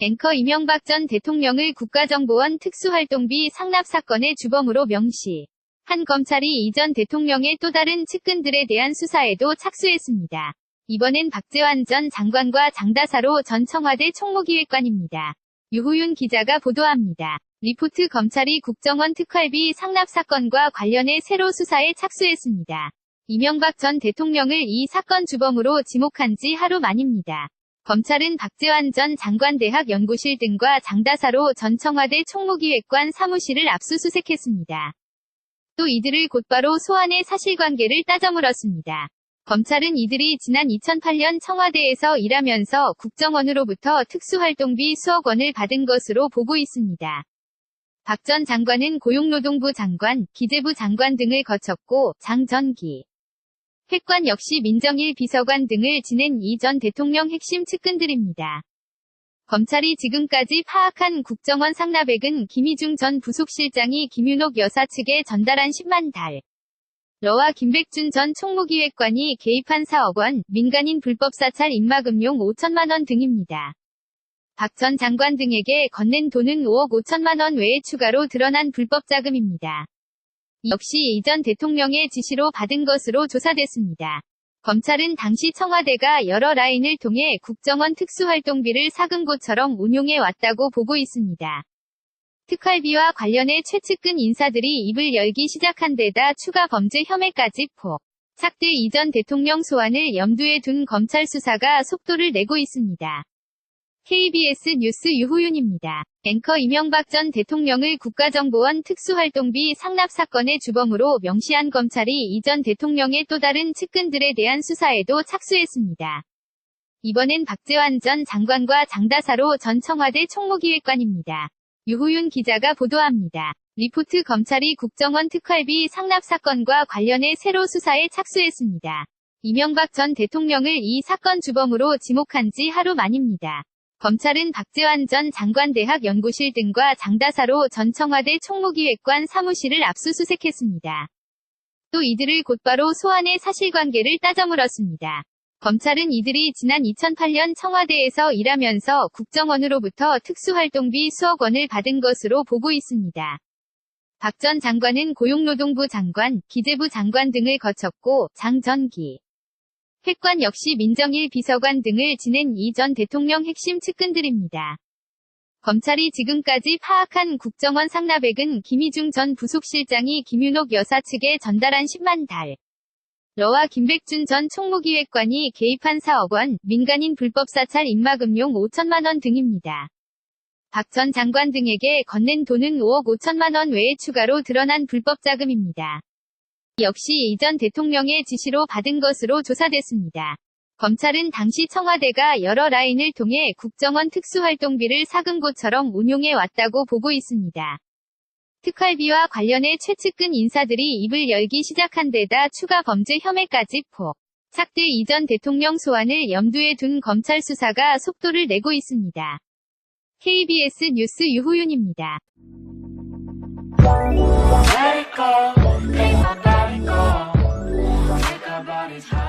앵커 이명박 전 대통령을 국가정보원 특수활동비 상납 사건의 주범으로 명시. 한 검찰이 이 전 대통령의 또 다른 측근들에 대한 수사에도 착수했습니다. 이번엔 박재완 전 장관과 장다사로 전 청와대 총무기획관입니다. 유호윤 기자가 보도합니다. 리포트 검찰이 국정원 특활비 상납 사건과 관련해 새로 수사에 착수했습니다. 이명박 전 대통령을 이 사건 주범으로 지목한 지 하루 만입니다. 검찰은 박재완 전 장관 대학 연구실 등과 장다사로 전 청와대 총무기획관 사무실을 압수수색했습니다. 또 이들을 곧바로 소환해 사실관계를 따져 물었습니다. 검찰은 이들이 지난 2008년 청와대에서 일하면서 국정원으로부터 특수활동비 수억 원을 받은 것으로 보고 있습니다. 박 전 장관은 고용노동부 장관, 기재부 장관 등을 거쳤고 장 전 기획관 역시 민정일 비서관 등을 지낸 이 전 대통령 핵심 측근들입니다. 검찰이 지금까지 파악한 국정원 상납액은 김희중 전 부속실장이 김윤옥 여사 측에 전달한 10만 달러와 김백준 전 총무기획관이 개입한 4억 원, 민간인 불법 사찰 입막음용 5천만 원 등입니다. 박 전 장관 등에게 건넨 돈은 5억 5천만 원 외에 추가로 드러난 불법 자금입니다. 역시 이 전 대통령의 지시로 받은 것으로 조사됐습니다. 검찰은 당시 청와대가 여러 라인을 통해 국정원 특수활동비를 사금고처럼 운용해 왔다고 보고 있습니다. 특활비와 관련해 최측근 인사들이 입을 열기 시작한 데다 추가 범죄 혐의까지 포착돼 이 전 대통령 소환을 염두에 둔 검찰 수사가 속도를 내고 있습니다. KBS 뉴스 유호윤입니다. 앵커 이명박 전 대통령을 국가정보원 특수활동비 상납 사건의 주범으로 명시한 검찰이 이 전 대통령의 또 다른 측근들에 대한 수사에도 착수했습니다. 이번엔 박재완 전 장관과 장다사로 전 청와대 총무기획관입니다. 유호윤 기자가 보도합니다. 리포트 검찰이 국정원 특활비 상납 사건과 관련해 새로 수사에 착수했습니다. 이명박 전 대통령을 이 사건 주범으로 지목한 지 하루 만입니다. 검찰은 박재완 전 장관 대학 연구실 등과 장다사로 전 청와대 총무기획관 사무실을 압수수색했습니다. 또 이들을 곧바로 소환해 사실관계를 따져 물었습니다. 검찰은 이들이 지난 2008년 청와대에서 일하면서 국정원으로부터 특수활동비 수억 원을 받은 것으로 보고 있습니다. 박 전 장관은 고용노동부 장관, 기재부 장관 등을 거쳤고 장 전 기획관 역시 민정일 비서관 등을 지낸 이 전 대통령 핵심 측근들입니다. 검찰이 지금까지 파악한 국정원 상납액은 김희중 전 부속실장이 김윤옥 여사 측에 전달한 10만 달러와 김백준 전 총무기획관이 개입한 4억 원, 민간인 불법 사찰 입막음용 5천만 원 등입니다. 박 전 장관 등에게 건넨 돈은 5억 5천만 원 외에 추가로 드러난 불법 자금입니다. 역시 이 전 대통령의 지시로 받은 것으로 조사됐습니다. 검찰은 당시 청와대가 여러 라인을 통해 국정원 특수활동비를 사금고처럼 운용해 왔다고 보고 있습니다. 특활비와 관련해 최측근 인사들이 입을 열기 시작한 데다 추가 범죄 혐의까지 포착돼 이 전 대통령 소환을 염두에 둔 검찰 수사가 속도를 내고 있습니다. KBS 뉴스 유호윤입니다. Let it go, make my body go. Take our bodies high.